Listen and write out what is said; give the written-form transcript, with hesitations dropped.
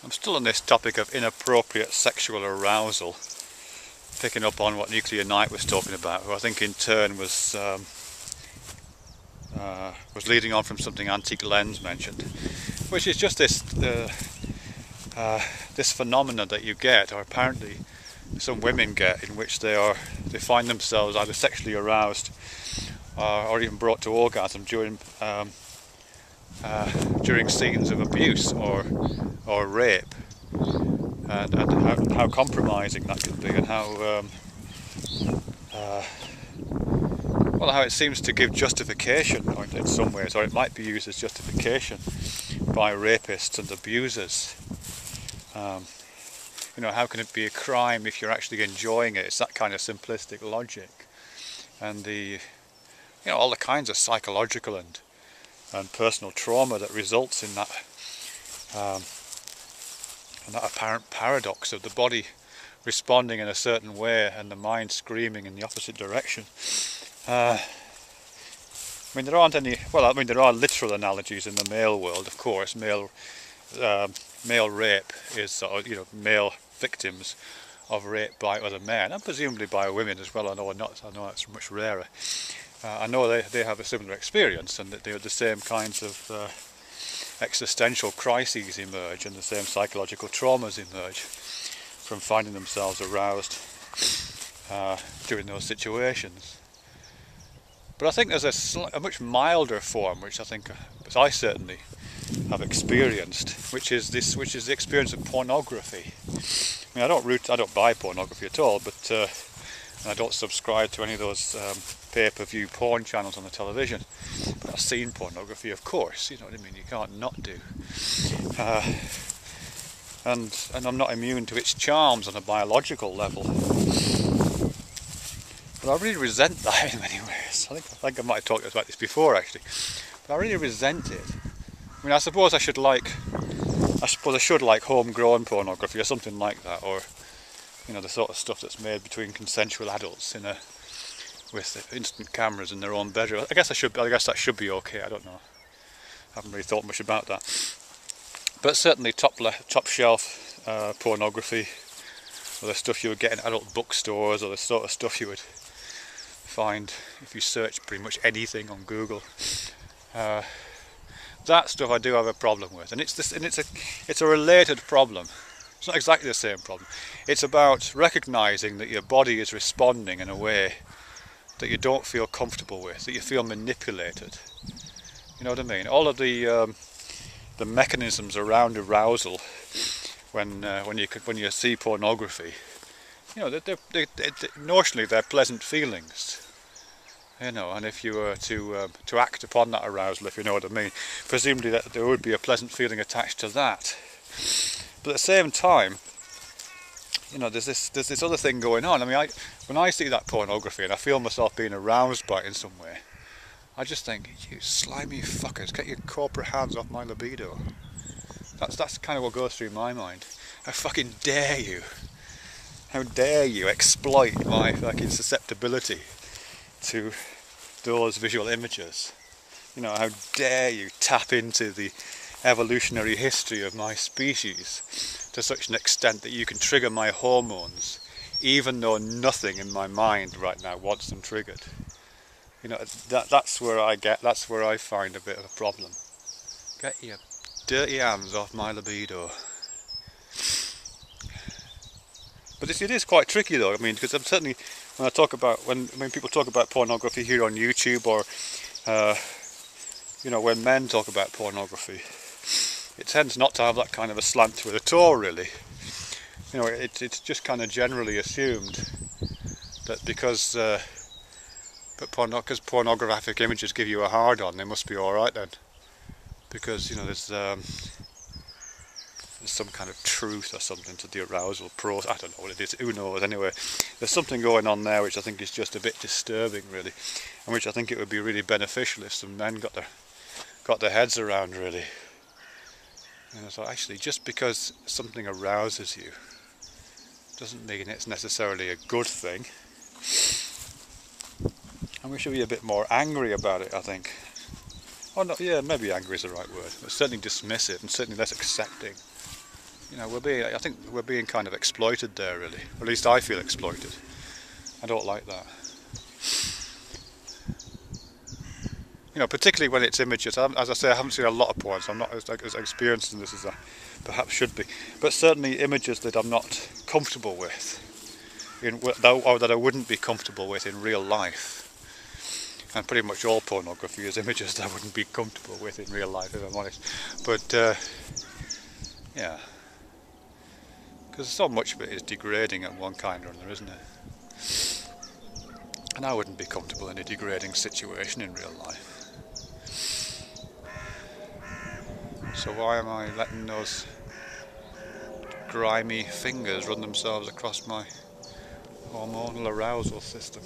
I'm still on this topic of inappropriate sexual arousal, picking up on what Nuclear Knight was talking about, who I think in turn was leading on from something Antique Lens mentioned, which is just this this phenomenon that you get, or apparently some women get, in which they find themselves either sexually aroused or even brought to orgasm during scenes of abuse or rape, and how compromising that can be, and how well, how it seems to give justification in some ways, or it might be used as justification by rapists and abusers. You know, how can it be a crime if you're actually enjoying it? It's that kind of simplistic logic, and all the kinds of psychological and personal trauma that results in that apparent paradox of the body responding in a certain way and the mind screaming in the opposite direction. I mean, there aren't any. Well, I mean, there are literal analogies in the male world, of course. Male rape is, male victims of rape by other men, and presumably by women as well. I know it's much rarer. I know they have a similar experience, and that the same kinds of existential crises emerge, and the same psychological traumas emerge from finding themselves aroused during those situations. But I think there's a much milder form, which I think, as I certainly have experienced, which is the experience of pornography. I mean, I don't buy pornography at all, but and I don't subscribe to any of those pay-per-view porn channels on the television. But I've seen pornography, of course. You know what I mean? You can't not do. And I'm not immune to its charms on a biological level. But I really resent that in many ways. I think I might have talked about this before, actually. But I really resent it. I mean, I suppose I should like homegrown pornography or something like that, or the sort of stuff that's made between consensual adults with instant cameras in their own bedroom. I guess that should be okay. I don't know. I haven't really thought much about that. But certainly top shelf pornography, or the stuff you would get in adult bookstores, or the sort of stuff you would find if you search pretty much anything on Google. That stuff I do have a problem with, and it's a related problem. It's not exactly the same problem. It's about recognising that your body is responding in a way that you don't feel comfortable with, that you feel manipulated. You know what I mean? All of the mechanisms around arousal when you see pornography, notionally they're pleasant feelings. And if you were to act upon that arousal, if you know what I mean, presumably that there would be a pleasant feeling attached to that. But at the same time, there's this other thing going on. I mean, when I see that pornography and I feel myself being aroused by it in some way, I just think, you slimy fuckers, get your corporate hands off my libido. That's kind of what goes through my mind. How fucking dare you? How dare you exploit my fucking susceptibility to those visual images? How dare you tap into the evolutionary history of my species to such an extent that you can trigger my hormones, even though nothing in my mind right now wants them triggered. That's where I find a bit of a problem. Get your dirty hands off my libido. But it is quite tricky though. I mean, because I'm certainly, when people talk about pornography here on YouTube, or when men talk about pornography, it tends not to have that kind of a slant to it at all, really. It's just kind of generally assumed that because pornographic images give you a hard on, they must be all right then, because there's some kind of truth or something to the arousal process. I don't know what it is, who knows. Anyway, there's something going on there which I think is just a bit disturbing, really, and which I think it would be really beneficial if some men got their heads around, really. So actually, just because something arouses you doesn't mean it's necessarily a good thing, and we should be a bit more angry about it, I think. Or not, yeah, maybe angry is the right word, but certainly dismissive and certainly less accepting You know, I think we're being kind of exploited there, really. Or at least I feel exploited. I don't like that. You know, particularly when it's images. As I say, I haven't seen a lot of porn, so I'm not as experienced in this as I perhaps should be. But certainly images that I'm not comfortable with, or that I wouldn't be comfortable with in real life. And pretty much all pornography is images that I wouldn't be comfortable with in real life, if I'm honest. But yeah, because so much of it is degrading of one kind or another, isn't it? And I wouldn't be comfortable in a degrading situation in real life. So why am I letting those grimy fingers run themselves across my hormonal arousal system?